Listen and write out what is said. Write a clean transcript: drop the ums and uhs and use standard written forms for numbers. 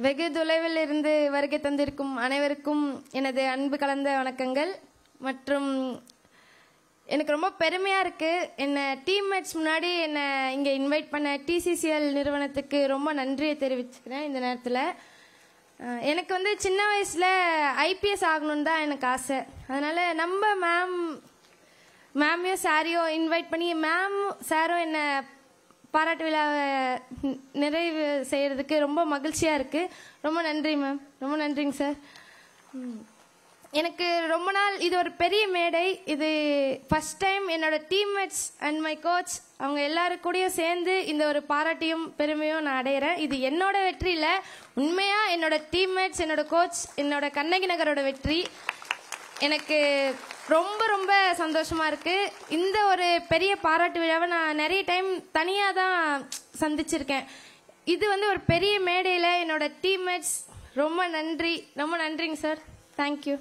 வெகு தொலைவில் இருந்து வருகை தந்திருக்கும் அனைவருக்கும் எனது அன்பு கலந்த வணக்கங்கள். மற்றும் எனக்கு ரொம்ப பெருமையாக இருக்குது, என்னை டீம்மேட்ஸ் முன்னாடி என்னை இங்கே இன்வைட் பண்ண டிசிசிஎல் நிறுவனத்துக்கு ரொம்ப நன்றியை தெரிவிச்சுக்கிறேன். இந்த நேரத்தில் எனக்கு வந்து சின்ன வயசில் ஐபிஎஸ் ஆகணுன்னு தான் எனக்கு ஆசை. அதனால் நம்ம மேமையோ சாரையோ இன்வைட் பண்ணி மேம் சாரும் என்னை பாராட்டு விழாவை நிறைவு செய்கிறதுக்கு ரொம்ப மகிழ்ச்சியாக இருக்குது. ரொம்ப நன்றி மேம், ரொம்ப நன்றிங்க சார். எனக்கு ரொம்ப நாள் இது ஒரு பெரிய மேடை. இது ஃபஸ்ட் டைம் என்னோட டீம்மேட்ஸ் அண்ட் மை கோச் அவங்க எல்லாரும் கூடயும் சேர்ந்து இந்த ஒரு பாராட்டியும் பெருமையும் நான் அடையிறேன். இது என்னோட வெற்றி இல்லை, உண்மையாக என்னோட டீம்மேட்ஸ், என்னோட கோச், என்னோட கண்ணகி நகரோட வெற்றி. எனக்கு ரொம்ப ரொம்ப சந்தோஷமாக இருக்குது. இந்த ஒரு பெரிய பாராட்டு விழாவை நான் நிறைய டைம் தனியாக தான் சந்திச்சிருக்கேன். இது வந்து ஒரு பெரிய மேடையில் என்னோட டீம்மேட்ஸ் ரொம்ப நன்றி, ரொம்ப நன்றிங்க சார். தேங்க்யூ.